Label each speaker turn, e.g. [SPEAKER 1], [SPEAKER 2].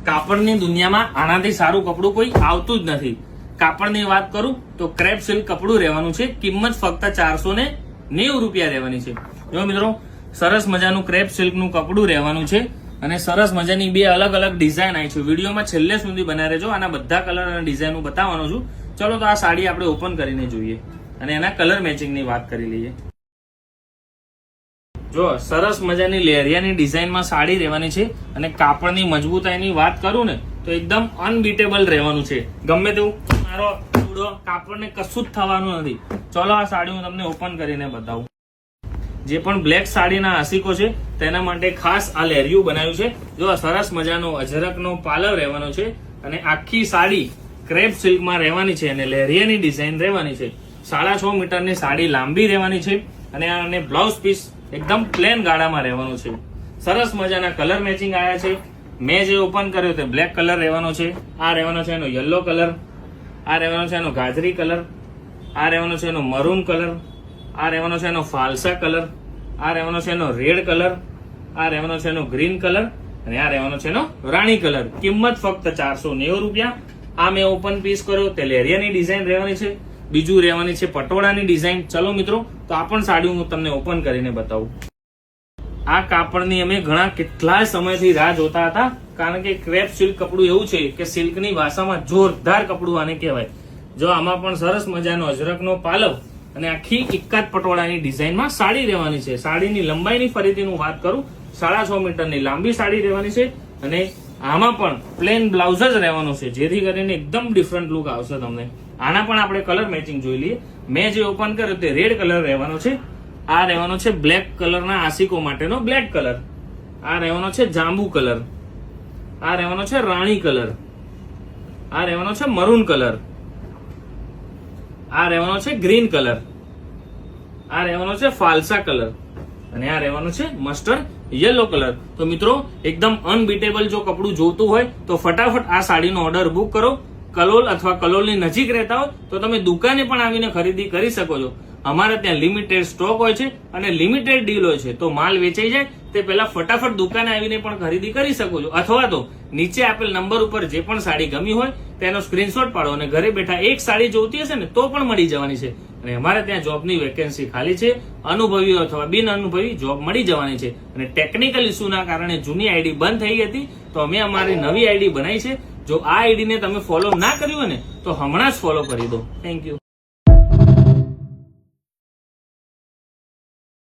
[SPEAKER 1] કાપડની દુનિયામાં આનાથી સારું કપડું કોઈ આવતું જ નથી. કાપડની વાત કરું તો ક્રેપ સિલ્ક કપડું રહેવાનું છે. કિંમત ફક્ત 490 રૂપિયા રહેવાની છે. જો મિત્રો, સરસ મજાનું ક્રેપ સિલ્કનું કપડું રહેવાનું છે અને સરસ મજાની બે અલગ અલગ ડિઝાઇન આવી છે. વિડીયોમાં છેલ્લે સુધી બનાવી રહેજો. આના બધા કલર અને ડિઝાઇન હું બતાવવાનો છું. ચલો તો આ સાડી આપણે ઓપન કરીને જોઈએ અને એના કલર મેચિંગની વાત કરી લઈએ. જો સરસ મજાની લેરિયાની ડિઝાઇનમાં સાડી રહેવાની છે અને કાપડની મજબૂતાઈની વાત કરું ને તો એકદમ અનબીટેબલ રહેવાનું છે. ગમે તેવું મારો કાપડને કશું જ થવાનું નથી. ચલો આ સાડી હું તમને ઓપન કરીને બતાવું. જે પણ બ્લેક સાડીના આશિકો છે તેના માટે ખાસ આ લેરિયું બનાવ્યું છે. જો સરસ મજાનો અજરકનો પાલવ રહેવાનો છે અને આખી સાડી ક્રેપ સિલ્કમાં રહેવાની છે અને લેરિયાની ડિઝાઇન રહેવાની છે. 6.5 મીટરની સાડી લાંબી રહેવાની છે અને બ્લાઉઝ પીસ એકદમ પ્લેન ગાળામાં રહેવાનું છે. સરસ મજાના કલર મેચિંગ આવ્યા છે. મેં જે ઓપન કર્યો તે બ્લેક કલર રહેવાનો છે. આ રહેવાનો છે એનો યલો કલર, આ રહેવાનો છે એનો ગાજરી કલર, આ રહેવાનો છે એનો મરૂન કલર, આ રહેવાનો છે એનો ફાલસા કલર, આ રહેવાનો છે એનો રેડ કલર, આ રહેવાનો છે એનો ગ્રીન કલર અને આ રહેવાનો છે એનો રાણી કલર. કિંમત ફક્ત 490 રૂપિયા. આ મેં ઓપન પીસ કર્યો તે લેરિયાની ડિઝાઇન રહેવાની છે. બીજું રહેવાની છે પટોળાની ડિઝાઇન. ચલો મિત્રો, તો આ પણ સાડી હું તમને ઓપન કરીને બતાવું. આ કાપડની અમે ઘણા કેટલાય સમયથી રાહ જોતા હતા, કારણ કે ક્રેપ સિલ્ક કપડું એવું છે કે સિલ્કની ભાષામાં જોરદાર કપડું આને કહેવાય. જો આમાં પણ સરસ મજાનો અજરકનો પાલવ અને આખી ઇક્કાત પટોળાની ડિઝાઇનમાં સાડી રહેવાની છે. સાડીની લંબાઈની ફરીથી હું વાત કરું, 6.5 મીટરની લાંબી સાડી રહેવાની છે અને આમાં પણ પ્લેન બ્લાઉઝ જ રહેવાનું છે, જેથી કરીને એકદમ ડિફરન્ટ લુક આવશે તમને. આના પણ આપણે કલર મેચિંગ જોઈ લઈએ. મેં જે ઓપન કર્યો તે રેડ કલર રહેવાનો છે. આ રહેવાનો છે બ્લેક કલરના આશિકો માટેનો બ્લેક કલર. આ રહેવાનો છે જાંબુ કલર. આ રહેવાનો છે રાણી કલર. આ રહેવાનો છે મરૂન કલર. આ રહેવાનો છે ગ્રીન કલર. આ રહેવાનો છે ફાલસા કલર અને આ રહેવાનો છે મસ્ટર્ડ યલો કલર. તો મિત્રો, એકદમ અનબીટેબલ જો કપડું જોતું હોય તો ફટાફટ આ સાડીનો ઓર્ડર બુક કરો. કલોલ અથવા કલોલની નજીક રહેતા હો તો તમે દુકાને પણ આવીને ખરીદી કરી શકો છો. અમારે ત્યાં લિમિટેડ સ્ટોક હોય છે અને લિમિટેડ ડીલ હોય છે. તો માલ વેચાઈ જાય તે પહેલા ફટાફટ દુકાને આવીને પણ ખરીદી કરી શકો છો, અથવા તો નીચે આપેલ નંબર ઉપર જે પણ સાડી ગમી હોય તેનો સ્ક્રીનશોટ પાડો અને ઘરે બેઠા એક સાડી જોતી હશે ને તો પણ મળી જવાની છે. અને અમારે ત્યાં જોબની વેકેન્સી ખાલી છે. અનુભવી અથવા બિન અનુભવી જોબ મળી જવાની છે. અને ટેકનિકલ ઇસ્યુના કારણે જૂની આઈડી બંધ થઈ ગઈ હતી, તો અમે અમારી નવી આઈડી બનાવી છે. જો આ આઈડીને તમે ફોલો ના કર્યું હોય ને તો હમણાં જ ફોલો કરી દો. Thank you.